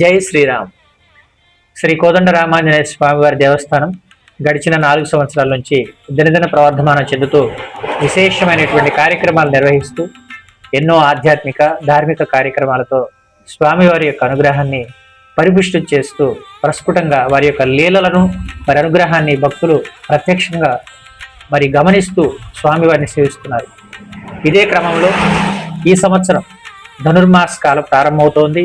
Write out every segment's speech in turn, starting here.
జై శ్రీరామ్. శ్రీ కోదండ రామాంజనేయ స్వామివారి దేవస్థానం గడిచిన 4 సంవత్సరాల నుంచి దినదిన ప్రవర్ధమానం చెందుతూ విశేషమైనటువంటి కార్యక్రమాలు నిర్వహిస్తూ ఎన్నో ఆధ్యాత్మిక ధార్మిక కార్యక్రమాలతో స్వామివారి యొక్క అనుగ్రహాన్ని పరిపుష్టి చేస్తూ ప్రస్ఫుటంగా వారి యొక్క లీలలను వారి అనుగ్రహాన్ని భక్తులు ప్రత్యక్షంగా గమనిస్తూ స్వామివారిని సేవిస్తున్నారు. ఇదే క్రమంలో ఈ సంవత్సరం ధనుర్మాస కాలం ప్రారంభమవుతోంది.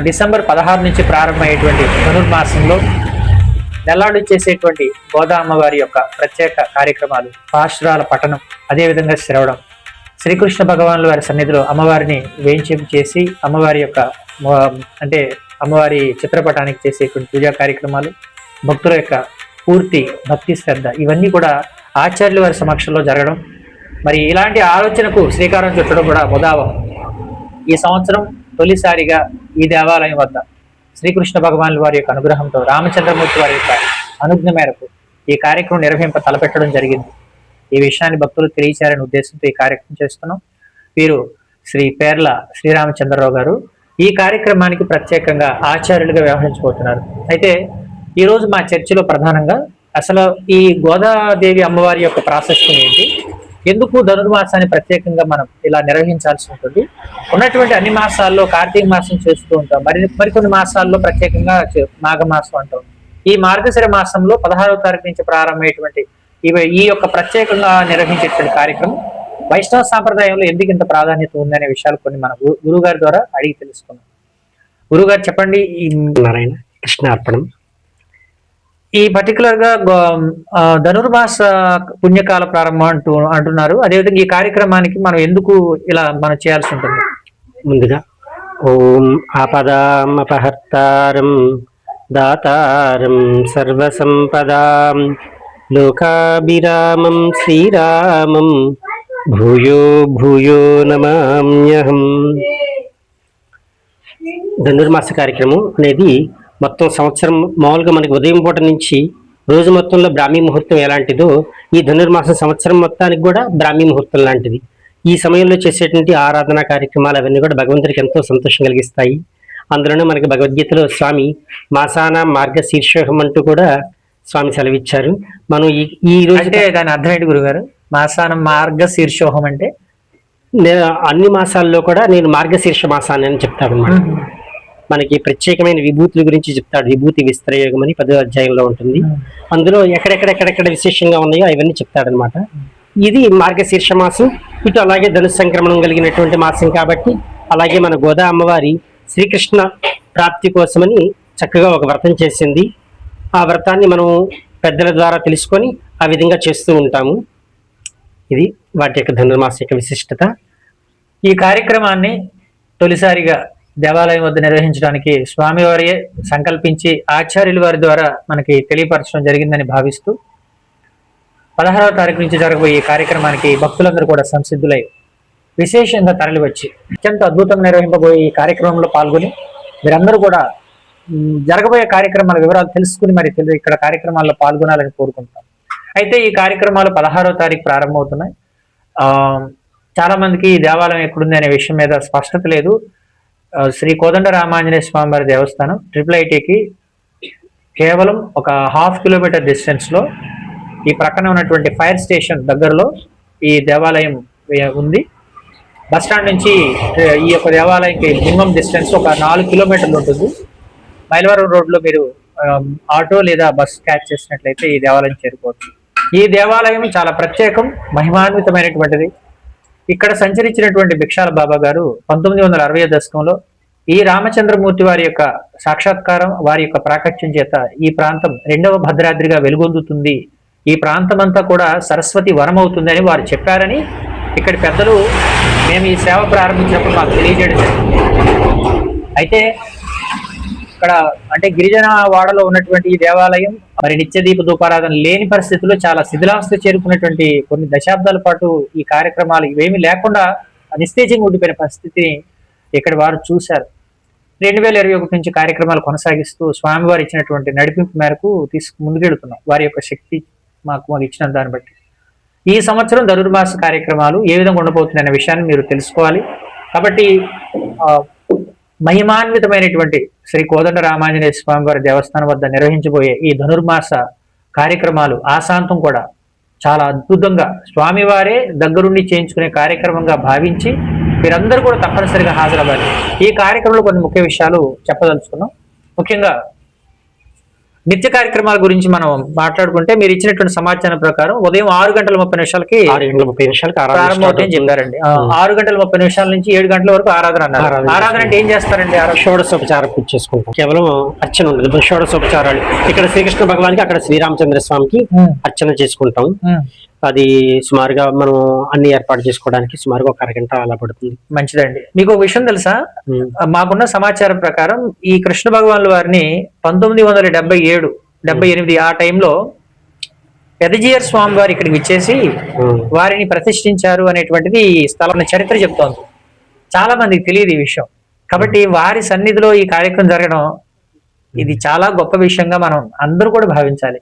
డిసెంబర్ 16 నుంచి ప్రారంభమయ్యేటువంటి ధనుర్మాసంలో నెల్లాడు చేసేటువంటి గోదా అమ్మవారి యొక్క ప్రత్యేక కార్యక్రమాలు, పాశురాల పఠనం, అదేవిధంగా శ్రవణం, శ్రీకృష్ణ భగవానుల వారి సన్నిధిలో అమ్మవారిని వేంచేపు చేసి అమ్మవారి యొక్క అమ్మవారి చిత్రపటానికి చేసేటువంటి పూజా కార్యక్రమాలు, భక్తుల యొక్క పూర్తి భక్తి శ్రద్ధ ఇవన్నీ కూడా ఆచార్యుల వారి సమక్షంలో జరగడం, ఇలాంటి ఆలోచనకు శ్రీకారం చుట్టడం కూడా ముదావం. ఈ సంవత్సరం తొలిసారిగా ఈ దేవాలయం వద్ద శ్రీకృష్ణ భగవానుల వారి యొక్క అనుగ్రహంతో రామచంద్రమూర్తి వారి యొక్క అనుజ్ఞ మేరకు ఈ కార్యక్రమం నిర్వహింప తలపెట్టడం జరిగింది. ఈ విషయాన్ని భక్తులు తెలియచేయాలనే ఉద్దేశంతో ఈ కార్యక్రమం చేస్తున్నాం. వీరు శ్రీ పేర్ల శ్రీరామచంద్రరావు గారు ఈ కార్యక్రమానికి ప్రత్యేకంగా ఆచార్యులుగా వ్యవహరించబోతున్నారు. అయితే ఈరోజు మా చర్చిలో ప్రధానంగా అసలు ఈ గోదాదేవి అమ్మవారి యొక్క ప్రాశస్త్యం ఏంటి, ఎందుకు ధనుర్మాసాన్ని ప్రత్యేకంగా మనం ఇలా నిర్వహించాల్సి ఉంటుంది, ఉన్నటువంటి అన్ని మాసాల్లో కార్తీక మాసం చేస్తూ ఉంటాం, మరికొన్ని మాసాల్లో ప్రత్యేకంగా మాఘమాసం అంటాం. ఈ మార్గశిర మాసంలో 16వ తారీఖు నుంచి ప్రారంభమయ్యేటువంటి ఈ యొక్క ప్రత్యేకంగా నిర్వహించేటువంటి కార్యక్రమం వైష్ణవ సాంప్రదాయంలో ఎందుకు ఇంత ప్రాధాన్యత ఉందనే విషయాలు కొన్ని మన గురుగారి ద్వారా అడిగి తెలుసుకున్నాం. గురుగారు చెప్పండి. నారాయణ కృష్ణ అర్పణం. ఈ పర్టికులర్ గా ధనుర్మాస పుణ్యకాల ప్రారంభం అంటున్నారు. అదేవిధంగా ఈ కార్యక్రమానికి మనం ఎందుకు ఇలా మనం చేయాల్సి ఉంటుంది? ముందుగా ఓం ఆపదాం అపహర్తారం దాతారం సర్వసంపదాం లోకాభిరామం శ్రీరామం భూయో భూయో నమామ్యహం. ధనుర్మాస కార్యక్రమం అనేది మొత్తం సంవత్సరం మామూలుగా మనకి ఉదయం పూట నుంచి రోజు మొత్తంలో బ్రాహ్మీ ముహూర్తం ఎలాంటిదో ఈ ధనుర్మాసం సంవత్సరం మొత్తానికి కూడా బ్రాహ్మీ ముహూర్తం లాంటిది. ఈ సమయంలో చేసేటువంటి ఆరాధన కార్యక్రమాలు అవన్నీ కూడా భగవంతుడికి ఎంతో సంతోషం కలిగిస్తాయి. అందులోనే మనకి భగవద్గీతలో స్వామి మాసాన మార్గశీర్షోహం అంటూ కూడా స్వామి సెలవిచ్చారు. మనం ఈ రోజు దాని అర్థం ఏంటి గురుగారు? మాసాన మార్గశీర్షోహం అంటే అన్ని మాసాల్లో కూడా నేను మార్గశీర్ష మాసాన్ని అని చెప్తాడు అన్నమాట. మనకి ప్రత్యేకమైన విభూతుల గురించి చెప్తాడు. విభూతి విస్తరయోగం అని 10వ అధ్యాయంలో ఉంటుంది. అందులో ఎక్కడెక్కడ విశేషంగా ఉన్నాయో అవన్నీ చెప్తాడనమాట. ఇది మార్గశీర్ష మాసం. ఇటు అలాగే ధను సంక్రమణం కలిగినటువంటి మాసం కాబట్టి అలాగే మన గోదా అమ్మవారి శ్రీకృష్ణ ప్రాప్తి కోసమని చక్కగా ఒక వ్రతం చేసింది. ఆ వ్రతాన్ని మనం పెద్దల ద్వారా తెలుసుకొని ఆ విధంగా చేస్తూ ఉంటాము. ఇది వాటి యొక్క ధనుర్మాస యొక్క విశిష్టత. ఈ కార్యక్రమాన్ని తొలిసారిగా దేవాలయం వద్ద నిర్వహించడానికి స్వామివారియే సంకల్పించి ఆచార్యుల వారి ద్వారా మనకి తెలియపరచడం జరిగిందని భావిస్తూ 16వ తారీఖు నుంచి జరగబోయే ఈ కార్యక్రమానికి భక్తులందరూ కూడా సంసిద్ధులై విశేషంగా తరలివచ్చి అత్యంత అద్భుతంగా నిర్వహింపబోయే ఈ కార్యక్రమంలో పాల్గొని మీరందరూ కూడా జరగబోయే కార్యక్రమాల వివరాలు తెలుసుకుని ఇక్కడ కార్యక్రమాల్లో పాల్గొనాలని కోరుకుంటాం. అయితే ఈ కార్యక్రమాలు 16వ తారీఖు ప్రారంభమవుతున్నాయి. చాలా మందికి ఈ దేవాలయం ఎక్కడుంది అనే విషయం మీద స్పష్టత లేదు. శ్రీ కోదండ రామాంజనేయ స్వామి వారి దేవస్థానం IIITకి కేవలం ఒక 1/2 కిలోమీటర్ డిస్టెన్స్ లో ఈ ప్రక్కన ఉన్నటువంటి ఫైర్ స్టేషన్ దగ్గరలో ఈ దేవాలయం ఉంది. బస్టాండ్ నుంచి ఈ యొక్క దేవాలయంకి మినిమం డిస్టెన్స్ ఒక 4 కిలోమీటర్లు ఉంటుంది. మైలవరం రోడ్లో మీరు ఆటో లేదా బస్ క్యాచ్ చేసినట్లయితే ఈ దేవాలయం చేరుకోవచ్చు. ఈ దేవాలయం చాలా ప్రత్యేకం, మహిమాన్వితమైనటువంటిది. ఇక్కడ సంచరించినటువంటి భిక్షాల బాబా గారు 1960 దశకంలో ఈ రామచంద్రమూర్తి వారి యొక్క సాక్షాత్కారం, వారి యొక్క ప్రాకట్యం చేత ఈ ప్రాంతం 2వ భద్రాద్రిగా వెలుగొందుతుంది, ఈ ప్రాంతం అంతా కూడా సరస్వతి వనం అవుతుంది అని వారు చెప్పారని ఇక్కడి పెద్దలు మేము ఈ సేవ ప్రారంభించినప్పుడు మాకు తెలియజేయడం జరిగింది. అయితే ఇక్కడ గిరిజన వాడలో ఉన్నటువంటి ఈ దేవాలయం నిత్య దీప ధూపారాధన లేని పరిస్థితుల్లో చాలా శిథిలావస్థ చేరుకున్నటువంటి కొన్ని దశాబ్దాల పాటు ఈ కార్యక్రమాలు ఇవేమీ లేకుండా నిస్తేజంగా ఉండిపోయిన పరిస్థితిని ఇక్కడ వారు చూశారు. 2021 నుంచి కార్యక్రమాలు కొనసాగిస్తూ స్వామివారు ఇచ్చినటువంటి నడిపింపు మేరకు ముందుకెళ్తున్నాం. వారి యొక్క శక్తి మాకు ఇచ్చిన దాన్ని బట్టి ఈ సంవత్సరం ధనుర్మాస కార్యక్రమాలు ఏ విధంగా ఉండబోతున్నాయనే విషయాన్ని మీరు తెలుసుకోవాలి. కాబట్టి మహిమాన్వితమైనటువంటి శ్రీ కోదండ రామాంజనేయ స్వామి వారి దేవస్థానం వద్ద నిర్వహించబోయే ఈ ధనుర్మాస కార్యక్రమాలు ఆశాంతం కూడా చాలా అద్భుతంగా స్వామివారే దగ్గరుండి చేయించుకునే కార్యక్రమంగా భావించి మీరందరూ కూడా తప్పనిసరిగా హాజరవ్వాలి. ఈ కార్యక్రమంలో కొన్ని ముఖ్య విషయాలు చెప్పదలుచుకున్నాం. ముఖ్యంగా నిత్య కార్యక్రమాల గురించి మనం మాట్లాడుకుంటే మీరు ఇచ్చినటువంటి సమాచారం ప్రకారం ఉదయం 6:30 ప్రారంభమవుతాయని చెప్పారండి. 6:30 నుంచి 7 గంటల వరకు ఆరాధన అన్నారు. ఆరాధన అంటే ఏం చేస్తారండి? షోడశోపచార పూజ చేసుకుంటాం. కేవలం అర్చన ఉండదు, షోడశోపచారాలు. ఇక్కడ శ్రీకృష్ణ భగవానికి, అక్కడ శ్రీరామచంద్ర స్వామికి అర్చన చేసుకుంటాం. అది సుమారుగా మనం అన్ని ఏర్పాటు చేసుకోవడానికి సుమారుగా ఒక అరగంట అలా పడుతుంది. మంచిదండి. మీకు ఒక విషయం తెలుసా? మాకున్న సమాచారం ప్రకారం ఈ కృష్ణ భగవానుల వారిని 1977-78 ఆ టైంలో పెదజీయర్ స్వామి వారు ఇక్కడికి వచ్చేసి వారిని ప్రతిష్ఠించారు అనేటువంటిది ఈ స్థలం చరిత్ర చెప్తోంది. చాలా మందికి తెలియదు ఈ విషయం. కాబట్టి వారి సన్నిధిలో ఈ కార్యక్రమం జరగడం ఇది చాలా గొప్ప విషయంగా మనం అందరూ కూడా భావించాలి.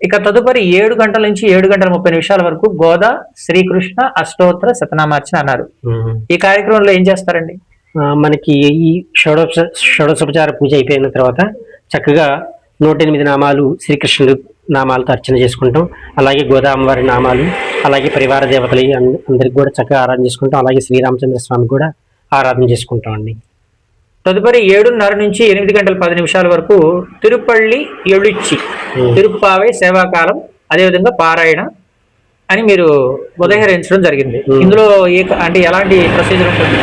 ఇక తదుపరి 7 గంటల నుంచి 7:30 వరకు గోదా శ్రీకృష్ణ అష్టోత్తర శతనామార్చన అన్నారు. ఈ కార్యక్రమంలో ఏం చేస్తారండి? మనకి ఈ షోడశోపచార పూజ అయిపోయిన తర్వాత చక్కగా 108 నామాలు శ్రీకృష్ణుడు నామాలతో అర్చన చేసుకుంటాం. అలాగే గోదా అమ్మవారి నామాలు, అలాగే పరివార దేవతలు అందరికి కూడా చక్కగా ఆరాధన చేసుకుంటాం. అలాగే శ్రీరామచంద్ర స్వామి కూడా ఆరాధన చేసుకుంటాం అండి. తదుపరి 7:30 నుంచి 8:10 వరకు తిరుపల్లి ఎళుచ్చి తిరుప్పావై సేవాకాలం, అదేవిధంగా పారాయణ అని మీరు ఉదహరించడం జరిగింది. ఇందులో అంటే ఎలాంటి ప్రొసీజర్ ఉంటుంది?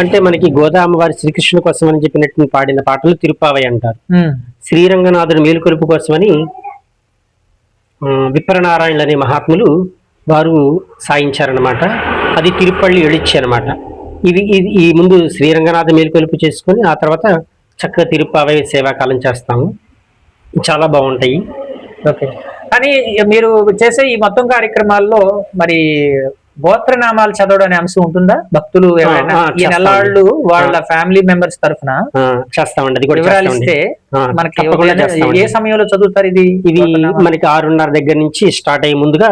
అంటే మనకి గోదా అమ్మవారి శ్రీకృష్ణుని కోసం అని చెప్పినట్టు పాడిన పాటలు తిరుప్పావై అంటారు. శ్రీరంగనాథుడు మేలుకొలుపు కోసమని విప్రనారాయణులు అనే మహాత్ములు వారు సాయించారనమాట. అది తిరుపల్లి ఎళుచ్చి అనమాట. ఈ ముందు శ్రీరంగనాథ మేలుకొలుపు చేసుకొని ఆ తర్వాత చక్కగా తిరుప్పావై సేవాకాలం చేస్తాము. చాలా బాగుంటాయి. ఓకే. కానీ మీరు చేసే ఈ మొత్తం కార్యక్రమాల్లో మరి గోత్రనామాలు చదవడం అనే అంశం ఉంటుందా? భక్తులు ఎవరైనా ఈ నెలాళ్ళు వాళ్ళ ఫ్యామిలీ మెంబర్స్ తరఫున చేస్తామండి. వివరాలు ఇస్తే మనకి ఏ సమయంలో చదువుతారు? ఇది మనకి 6:30 దగ్గర నుంచి స్టార్ట్ అయ్యే ముందుగా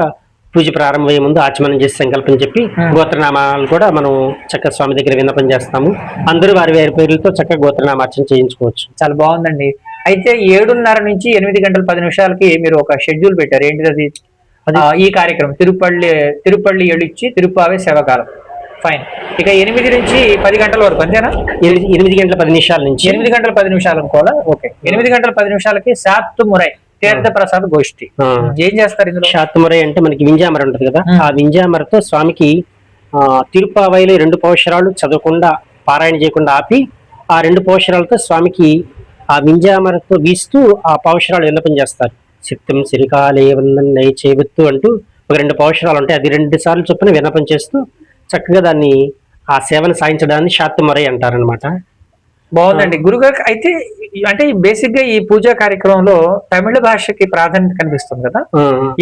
పూజ ప్రారంభమయ్యే ముందు ఆచమనం చేసి సంకల్పం చెప్పి గోత్రనామాలు కూడా మనం చక్కగా స్వామి దగ్గర విన్నపం చేస్తాము. అందరూ వారి వారి పేర్లతో చక్కగా గోత్రనామార్చన చేయించుకోవచ్చు. చాలా బాగుందండి. అయితే 7:30 నుంచి 8:10 మీరు ఒక షెడ్యూల్ పెట్టారు. ఏంటిది అది? ఈ కార్యక్రమం తిరుపల్లి ఎళుచ్చి తిరుప్పావై సేవాకాలం. ఫైన్. ఇక 8 నుంచి 10 గంటల వరకు అంతేనా? 8:10 నుంచి 8:10 కూడా. ఓకే. 8:10 శాత్తుమురై తీర్థ ప్రసాద్ గోష్ఠి. ఏం చేస్తారు ఇందులో? శాత్తుమురై అంటే మనకి వింజామర ఉంటది కదా, ఆ వింజామరతో స్వామికి తిరుప్పావైలో 2 పౌషరాలు చదవకుండా పారాయణ చేయకుండా ఆపి ఆ 2 పౌషరాలతో స్వామికి ఆ వింజామరతో వీస్తూ ఆ పౌషరాలు విన్నపం చేస్తారు. చిత్తం సిరికాలే వందన్నై చేవత్తు అంటూ ఒక 2 పౌషరాలు ఉంటాయి. అది 2 సార్లు చొప్పున విన్నపం చేస్తూ చక్కగా దాన్ని ఆ సేవను సాయించడాన్ని శాత్తుమురై అంటారనమాట. బాగుందండి గురుగారు. అయితే అంటే బేసిక్ గా ఈ పూజా కార్యక్రమంలో తమిళ భాషకి ప్రాధాన్యత కనిపిస్తుంది కదా,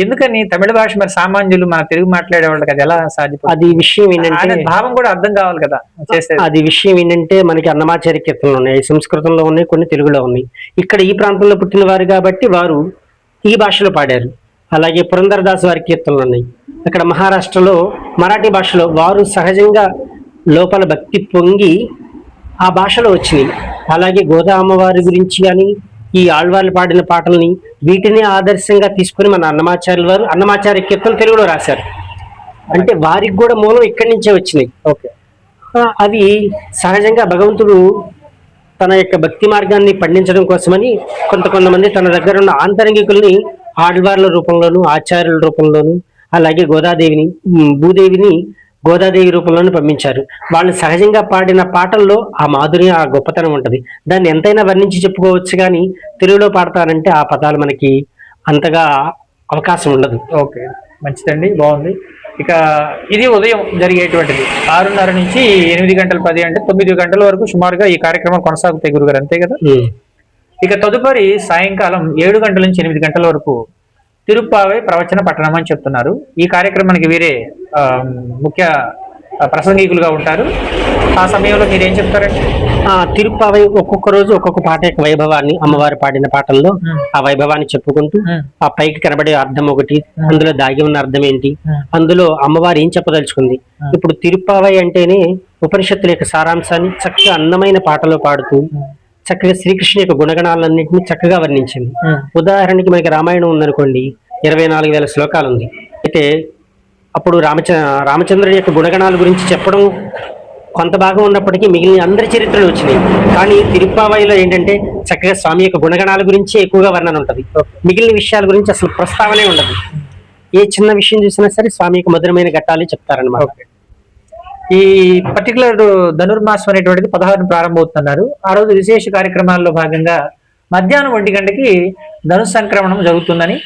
ఎందుకని తమిళ భాష మరి సామాన్యులు మన తెలుగు మాట్లాడే వాళ్ళకి అది ఎలా సాధ్యపడుతుంది? అది విషయం ఏంటంటే భావం కూడా అర్థం కావాలి కదా చేసేది. అది విషయం ఏంటంటే మనకి అన్నమాచార్య కీర్తనలు ఉన్నాయి, సంస్కృతంలో ఉన్నాయి, కొన్ని తెలుగులో ఉన్నాయి. ఇక్కడ ఈ ప్రాంతంలో పుట్టిన వారు కాబట్టి వారు ఈ భాషలో పాడారు. అలాగే పురంధరదాస్ వారి కీర్తనలు ఉన్నాయి. అక్కడ మహారాష్ట్రలో మరాఠీ భాషలో వారు సహజంగా లోపల భక్తి పొంగి ఆ భాషలో వచ్చినాయి. అలాగే గోదా అమ్మవారి గురించి కానీ ఈ ఆళ్వార్లు పాడిన పాటల్ని వీటిని ఆదర్శంగా తీసుకుని మన అన్నమాచార్యుల వారు అన్నమాచార్య కీర్తనలు తెలుగులో రాశారు. అంటే వారికి కూడా మూలం ఇక్కడి నుంచే వచ్చినాయి. ఓకే. అవి సహజంగా భగవంతుడు తన యొక్క భక్తి మార్గాన్ని పండించడం కోసమని కొంతమంది తన దగ్గర ఉన్న ఆంతరంగికుల్ని ఆళ్వార్ల రూపంలోను ఆచార్యుల రూపంలోను అలాగే భూదేవిని గోదాదేవి రూపంలోనే పంపించారు. వాళ్ళు సహజంగా పాడిన పాటల్లో ఆ మాధుర్యం, ఆ గొప్పతనం ఉంటుంది. దాన్ని ఎంతైనా వర్ణించి చెప్పుకోవచ్చు, కానీ తెలుగులో పాడతానంటే ఆ పదాలు మనకి అంతగా అవకాశం ఉండదు. ఓకే, మంచిదండి, బాగుంది. ఇక ఇది ఉదయం జరిగేటువంటిది 6:30 నుంచి 8:10 అంటే 9 గంటల వరకు సుమారుగా ఈ కార్యక్రమం కొనసాగుతాయి గురుగారు, అంతే కదా? ఇక తదుపరి సాయంకాలం 7 గంటల నుంచి 8 గంటల వరకు తిరుప్పావై ప్రవచన పట్టణం అని చెప్తున్నారు. ఈ కార్యక్రమానికి వీరే ముఖ్య ప్రసంగికులుగా ఉంటారు. ఆ సమయంలో మీరు ఏం చెప్తారండి? తిరుప్పావై ఒక్కొక్క రోజు ఒక్కొక్క పాట యొక్క వైభవాన్ని, అమ్మవారు పాడిన పాటల్లో ఆ వైభవాన్ని చెప్పుకుంటూ ఆ పైకి కనబడే అర్థం ఒకటి, అందులో దాగి ఉన్న అర్థం ఏంటి, అందులో అమ్మవారు ఏం చెప్పదలుచుకుంది. ఇప్పుడు తిరుప్పావై అంటేనే ఉపనిషత్తుల యొక్క సారాంశాన్ని చక్కగా అందమైన పాటలో పాడుతూ చక్కగా శ్రీకృష్ణు యొక్క గుణగణాలన్నింటినీ చక్కగా వర్ణించింది. ఉదాహరణకి మనకి రామాయణం ఉందనుకోండి, 24,000 శ్లోకాలు ఉంది. అయితే అప్పుడు రామచంద్రుడి యొక్క గుణగణాల గురించి చెప్పడం కొంత భాగం ఉన్నప్పటికీ మిగిలిన అందరి చరిత్రలు వచ్చినాయి. కానీ తిరుప్పావైలో ఏంటంటే చక్కగా స్వామి యొక్క గుణగణాల గురించి ఎక్కువగా వర్ణన ఉంటుంది, మిగిలిన విషయాల గురించి అసలు ప్రస్తావనే ఉండదు. ఏ చిన్న విషయం చూసినా సరే స్వామి యొక్క మధురమైన ఘట్టాలు చెప్తారనమాట. ఈ పర్టికులర్ ధనుర్మాసం అనేటువంటిది 16 ప్రారంభమవుతున్నారు. ఆ రోజు విశేష కార్యక్రమాల్లో భాగంగా మధ్యాహ్నం 1 గంటకి ధను సంక్రమణం జరుగుతుందని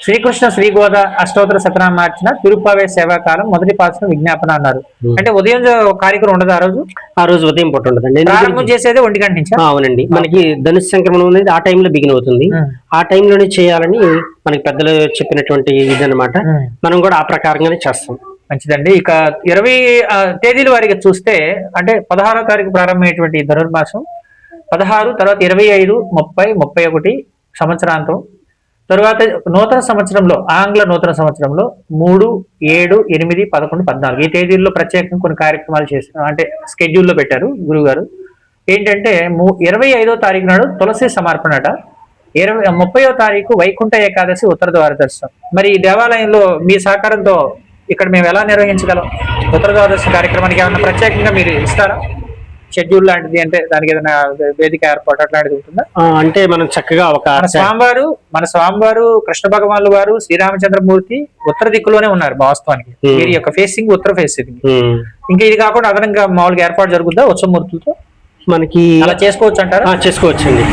శ్రీకృష్ణ శ్రీగోద అష్టోత్తర శతనామార్చన తిరుప్పావే సేవాకాలం మొదటి పాసన విజ్ఞాపన అన్నారు. అంటే ఉదయం కార్యక్రమం ఉండదు ఆ రోజు ఉదయం పూట ఉండదండి. ప్రారంభం చేసేది 1 గంట నుంచి. అవునండి, మనకి ధనుసు సంక్రమణం అనేది ఆ టైంలో బిగిన్ అవుతుంది. ఆ టైంలోనే చేయాలని మనకి పెద్దలు చెప్పినటువంటి ఇదన్నమాట. మనం కూడా ఆ ప్రకారంగానే చేస్తాం. మంచిదండి. ఇక 20 తేదీల వారికి చూస్తే అంటే 16వ తారీఖు ప్రారంభమైనటువంటి ధనుర్మాసం 16, తర్వాత 25, 30, 31 సంవత్సరాంతం. తరువాత నూతన సంవత్సరంలో ఆంగ్ల నూతన సంవత్సరంలో 3, 7, 8, 11, 14 ఈ తేదీల్లో ప్రత్యేకంగా కొన్ని కార్యక్రమాలు చేస్తారు, అంటే స్కెడ్యూల్లో పెట్టారు గురువు గారు. ఏంటంటే 25వ తారీఖు నాడు తులసి సమర్పణట, 30వ తారీఖు వైకుంఠ ఏకాదశి ఉత్తర ద్వార దర్శనం. మరి ఈ దేవాలయంలో మీ సహకారంతో ఇక్కడ మేము ఎలా నిర్వహించగలం? ఉత్తర ద్వాదశి కార్యక్రమానికి ఏమైనా ప్రత్యేకంగా మీరు ఇస్తారా షెడ్యూల్ లాంటిది? అంటే దానికి ఏదైనా వేదిక ఏర్పాటు అట్లాంటిది ఉంటుందా? అంటే మనం చక్కగా మన స్వామివారు కృష్ణ భగవాన్ల వారు శ్రీరామచంద్రమూర్తి ఉత్తర దిక్కులోనే ఉన్నారు వాస్తవానికి. వీరి యొక్క ఫేసింగ్ ఉత్తర ఫేసింగ్. ఇంకా ఇది కాకుండా అదనంగా మామూలుగా ఏర్పాటు జరుగుద్దా ఉత్సవమూర్తులతో? మనకి అలా చేసుకోవచ్చు అంటారా? చేసుకోవచ్చండి.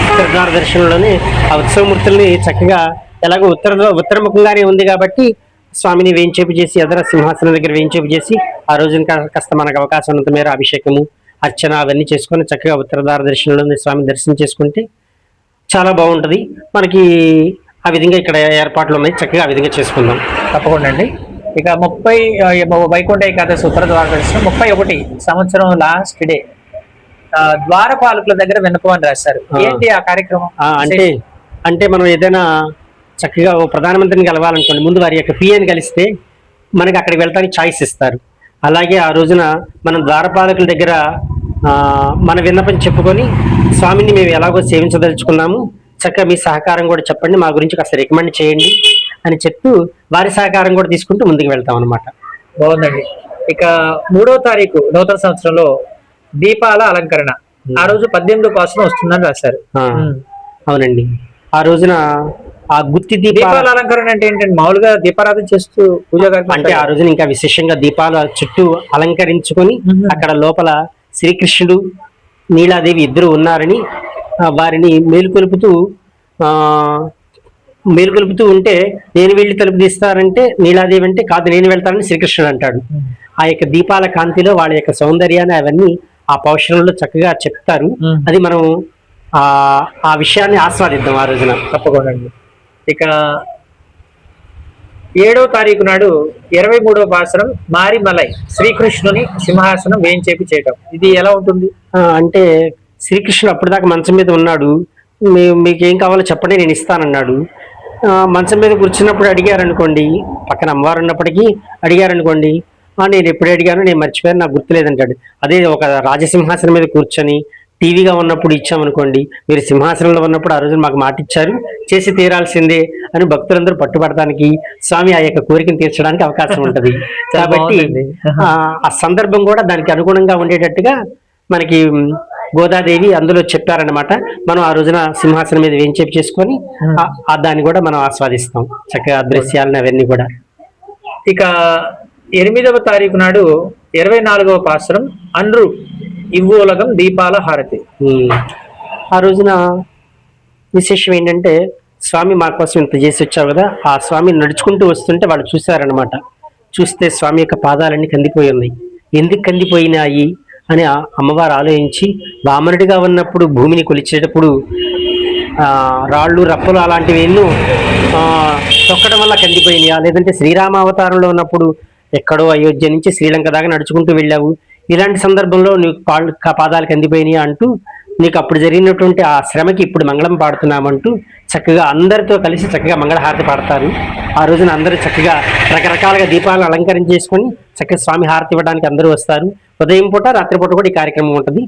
ఉత్తర దర్శనంలోనే ఆ ఉత్సవమూర్తుల్ని చక్కగా ఎలాగో ఉత్తరముఖంగానే ఉంది కాబట్టి స్వామిని వేయించేపు చేసి ఎదర సింహాసనం దగ్గర వేయించేపు చేసి ఆ రోజున కాస్త మనకు అవకాశం ఉన్నంత మేర అభిషేకము అర్చన అవన్నీ చేసుకొని చక్కగా ఉత్తరద్వార దర్శనంలో స్వామి దర్శనం చేసుకుంటే చాలా బాగుంటుంది. మనకి ఆ విధంగా ఇక్కడ ఏర్పాట్లు ఉన్నాయి, చక్కగా ఆ విధంగా చేసుకుందాం. తప్పకుండా అండి. ఇక 30 వైకుంఠ ఏకాదశి ఉత్తర ద్వార దర్శనం 31 సంవత్సరం లాస్ట్ డే ద్వారపాలకుల దగ్గర విన్నపం అని రాశారు. ఏంటి ఆ కార్యక్రమం? అంటే మనం ఏదైనా చక్కగా ప్రధానమంత్రిని కలవాలనుకోండి, ముందు వారి యొక్క పిఎని కలిస్తే మనకి అక్కడికి వెళ్ళడానికి ఛాయిస్ ఇస్తారు. అలాగే ఆ రోజున మనం ద్వారపాలకుల దగ్గర మన విన్నపం చెప్పుకొని స్వామిని మేము ఎలాగో సేవించదలుచుకున్నాము, చక్కగా మీ సహకారం కూడా చెప్పండి, మా గురించి కాస్త రికమెండ్ చేయండి అని చెప్తూ వారి సహకారం కూడా తీసుకుంటూ ముందుకు వెళ్తాం అనమాట. బాగుందండి. ఇక 3వ తారీఖు నూతన సంవత్సరంలో దీపాల అలంకరణ, ఆ రోజు 18వ పాసనం వస్తుందని రాశారు. అవునండి, ఆ రోజున ఆ గుత్తి దీపాల అలంకరణ అంటే ఏంటంటే మామూలుగా దీపారాధన చేస్తూ పూజ అంటే ఆ రోజున ఇంకా విశేషంగా దీపాల చుట్టూ అలంకరించుకొని అక్కడ లోపల శ్రీకృష్ణుడు నీలాదేవి ఇద్దరు ఉన్నారని వారిని మేలుకొలుపుతూ ఉంటే నేను వెళ్ళి తలుపు తీస్తారంటే నీలాదేవి అంటే కాదు నేను వెళ్తానని శ్రీకృష్ణుడు అంటాడు. ఆ యొక్క దీపాల కాంతిలో వాళ్ళ యొక్క సౌందర్యాన్ని అవన్నీ ఆ పౌషణంలో చక్కగా చెప్తారు. అది మనం ఆ విషయాన్ని ఆస్వాదిద్దాం ఆ రోజున. తప్పకుండా. ఇక 7వ తారీఖు నాడు 23వ పాసనం మారిమలై శ్రీకృష్ణుని సింహాసనం వేయించేపి చేయటం, ఇది ఎలా ఉంటుంది? అంటే శ్రీకృష్ణుడు అప్పటిదాకా మంచం మీద ఉన్నాడు, మీకు ఏం కావాలో చెప్పండి నేను ఇస్తానన్నాడు. మంచం మీద కూర్చున్నప్పుడు అడిగారనుకోండి, పక్కన అమ్మవారు ఉన్నప్పటికీ అడిగారనుకోండి, నేను ఎప్పుడు అడిగాను నేను మర్చిపోయాను నాకు గుర్తులేదంటాడు. అదే ఒక రాజసింహాసనం మీద కూర్చొని టీవీగా ఉన్నప్పుడు ఇచ్చామనుకోండి, మీరు సింహాసనంలో ఉన్నప్పుడు ఆ రోజు మాకు మాట ఇచ్చారు చేసి తీరాల్సిందే అని భక్తులందరూ పట్టుబడటానికి స్వామి ఆ యొక్క కోరికను తీర్చడానికి అవకాశం ఉంటుంది. కాబట్టి ఆ సందర్భం కూడా దానికి అనుగుణంగా ఉండేటట్టుగా మనకి గోదాదేవి అందులో చెప్పారనమాట. మనం ఆ రోజున సింహాసనం మీద వేంచేపు చేసుకొని దాన్ని కూడా మనం ఆస్వాదిస్తాం చక్కగా దృశ్యాలను అవన్నీ కూడా. ఇక 8వ తారీఖు నాడు 24వ పాసరం అన్రు ఇవ్వోలగం దీపాల హారతి. ఆ రోజున విశేషం ఏంటంటే స్వామి మా కోసం ఇంత చేసి వచ్చావు కదా, ఆ స్వామి నడుచుకుంటూ వస్తుంటే వాళ్ళు చూశారనమాట. చూస్తే స్వామి యొక్క పాదాలన్నీ కందిపోయి ఉన్నాయి. ఎందుకు కందిపోయినాయి అని అమ్మవారు ఆలోచించి వామనుడిగా ఉన్నప్పుడు భూమిని కొలిచేటప్పుడు రాళ్ళు రప్పలు అలాంటివి ఎన్నో తొక్కడం వల్ల కందిపోయినాయా, లేదంటే శ్రీరామ అవతారంలో ఉన్నప్పుడు ఎక్కడో అయోధ్య నుంచి శ్రీలంక దాకా నడుచుకుంటూ వెళ్ళావు, ఇలాంటి సందర్భంలో నీకు కాళ్ళు పాదాలకు అందిపోయినాయి అంటూ నీకు అప్పుడు జరిగినటువంటి ఆ శ్రమకి ఇప్పుడు మంగళం పాడుతున్నామంటూ చక్కగా అందరితో కలిసి చక్కగా మంగళహారతి పాడతారు. ఆ రోజున అందరూ చక్కగా రకరకాలుగా దీపాలను అలంకరణ చేసుకొని చక్కగా స్వామి హారతి ఇవ్వడానికి అందరూ వస్తారు. ఉదయం పూట రాత్రి పూట కూడా ఈ కార్యక్రమం ఉంటుంది.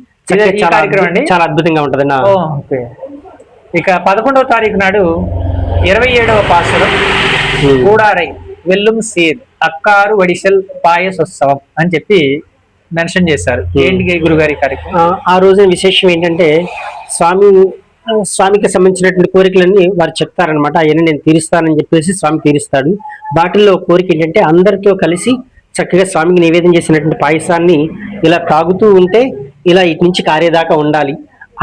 చాలా అద్భుతంగా ఉంటుంది. ఇక 11వ తారీఖు నాడు 27వ పాసురం కూడారై వెల్లుం సీర్ అక్కారు వడిసెల్ పాయసోత్సవం అని చెప్పి మెన్షన్ చేశారు. ఏంటి గురుగారి కార్యక్రమం? ఆ రోజున విశేషం ఏంటంటే స్వామికి సంబంధించినటువంటి కోరికలన్నీ వారు చెప్తారనమాట. అవన్నీ నేను తీరుస్తానని చెప్పేసి స్వామి తీరుస్తాడు. వాటిల్లో కోరిక ఏంటంటే అందరితో కలిసి చక్కగా స్వామికి నివేదన చేసినటువంటి పాయసాన్ని ఇలా తాగుతూ ఉంటే ఇలా ఇటు నుంచి కారేదాకా ఉండాలి,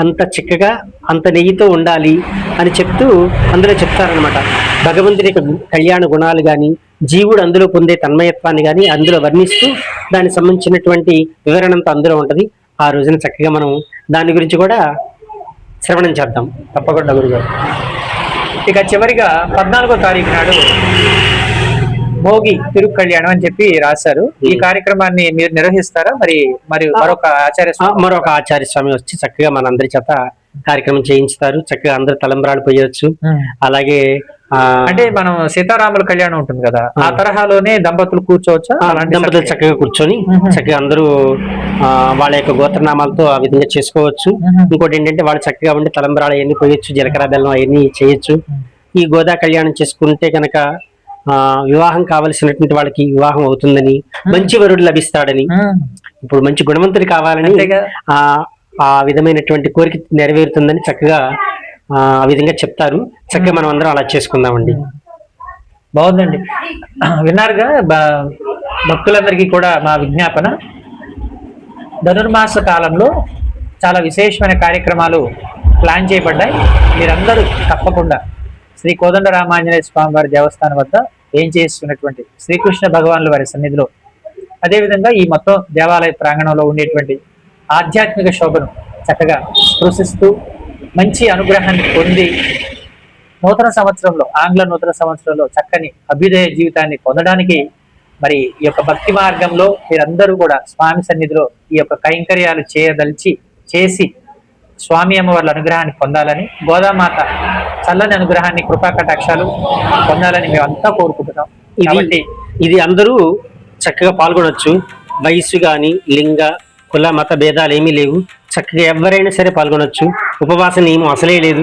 అంత చిక్కగా అంత నెయ్యితో ఉండాలి అని చెప్తూ అందులో చెప్తారనమాట. భగవంతుని యొక్క కళ్యాణ గుణాలు కానీ జీవుడు అందులో పొందే తన్మయత్వాన్ని కానీ అందులో వర్ణిస్తూ దానికి సంబంధించినటువంటి వివరణంతా అందులో ఉంటుంది. ఆ రోజున చక్కగా మనం దాని గురించి కూడా శ్రవణం చేద్దాం. తప్పకుండా గురుగారు. ఇక చివరిగా 14వ తారీఖు నాడు భోగి తిరుకళ్యాణం అని చెప్పి రాశారు. ఈ కార్యక్రమాన్ని మీరు నిర్వహిస్తారా? మరి మరొక ఆచార్య స్వామి వచ్చి చక్కగా మనందరి చేత కార్యక్రమం చేయించుతారు. చక్కగా అందరు తలంబ్రాలు పోయొచ్చు. అలాగే అంటే మనం సీతారాముల కళ్యాణం ఉంటుంది కదా, ఆ తరహాలోనే దంపతులు కూర్చోవచ్చా? దంపతులు చక్కగా కూర్చొని చక్కగా అందరూ వాళ్ళ యొక్క గోత్రనామాలతో ఆ విధంగా చేసుకోవచ్చు. ఇంకోటి ఏంటంటే వాళ్ళు చక్కగా ఉండి తలంబ్రాలు అవన్నీ పోయొచ్చు, జీలకర్ర బెల్లం అవన్నీ చేయొచ్చు. ఈ గోదా కళ్యాణం చేసుకుంటే కనుక వివాహం కావలసినటువంటి వాళ్ళకి వివాహం అవుతుందని, మంచి వరుడు లభిస్తాడని, ఇప్పుడు మంచి గుణవంతుడు కావాలని ఆ విధమైనటువంటి కోరిక నెరవేరుతుందని చక్కగా ఆ విధంగా చెప్తారు. చక్కగా మనం అందరం అలా చేసుకుందామండి. బాగుందండి. విన్నారుగా భక్తులందరికీ కూడా మా విజ్ఞాపన, ధనుర్మాస కాలంలో చాలా విశేషమైన కార్యక్రమాలు ప్లాన్ చేయబడ్డాయి. మీరందరూ తప్పకుండా శ్రీ కోదండ రామాంజనేయ స్వామి వారి దేవస్థానం వద్ద ఏం చేస్తున్నటువంటి శ్రీకృష్ణ భగవానుల వారి సన్నిధిలో, అదేవిధంగా ఈ మొత్తం దేవాలయ ప్రాంగణంలో ఉండేటువంటి ఆధ్యాత్మిక శోభను చక్కగా స్పృశిస్తూ మంచి అనుగ్రహాన్ని పొంది నూతన సంవత్సరంలో, ఆంగ్ల నూతన సంవత్సరంలో చక్కని అభ్యుదయ జీవితాన్ని పొందడానికి మరి ఈ యొక్క భక్తి మార్గంలో మీరందరూ కూడా స్వామి సన్నిధిలో ఈ యొక్క కైంకర్యాలు చేసి స్వామి అమ్మవార్ల అనుగ్రహాన్ని పొందాలని, గోదామాత చల్లని అనుగ్రహాన్ని, కృపా కటాక్షాలు పొందాలని మేమంతా కోరుకుంటున్నాం. ఇది అందరూ చక్కగా పాల్గొనవచ్చు. వయస్సు కానీ లింగ కుల మత భేదాలు ఏమీ లేవు. చక్కగా ఎవరైనా సరే పాల్గొనవచ్చు. ఉపవాస నియమం అసలే లేదు.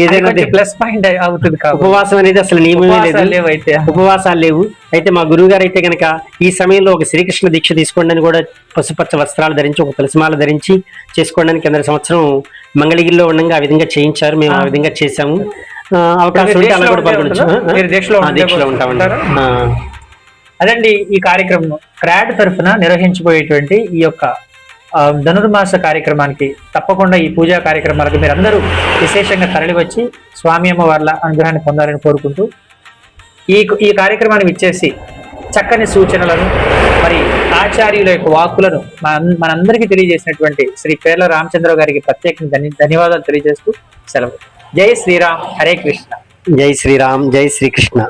ఏదైనా ప్లస్ పాయింట్ అవుతుంది. ఉపవాసం అనేది అసలు నియమమే లేదు, ఉపవాసాలు లేవు. అయితే మా గురువు గారు అయితే కనుక ఈ సమయంలో ఒక శ్రీకృష్ణ దీక్ష తీసుకోండి అని కూడా పసుపచ్చ వస్త్రాలు ధరించి ఒక తులసిమాల ధరించి చేసుకోవడానికి కింద సంవత్సరం మంగళగిరిలో ఉండగా ఆ విధంగా చేయించారు. మేము ఆ విధంగా చేశాము. అవకాశం ఉంటే అలా కూడా పాల్గొనవచ్చు. దీక్షలో ఉంటామంటారు. అదండి ఈ కార్యక్రమం క్రాడ్ తరఫున నిర్వహించబోయేటువంటి ఈ యొక్క ధనుర్మాస కార్యక్రమానికి తప్పకుండా ఈ పూజా కార్యక్రమాలకు మీరందరూ విశేషంగా తరలివచ్చి స్వామి అమ్మ వార్ల అనుగ్రహాన్ని పొందాలని కోరుకుంటూ ఈ కార్యక్రమాన్ని ఇచ్చేసి చక్కని సూచనలను మరి ఆచార్యుల యొక్క వాక్కులను మనందరికీ తెలియజేసినటువంటి శ్రీ పేర్ల రామచంద్రరావు గారికి ప్రత్యేకంగా ధన్యవాదాలు తెలియజేస్తూ సెలవు. జై శ్రీరామ్, హరే కృష్ణ. జై శ్రీరామ్, జై శ్రీకృష్ణ.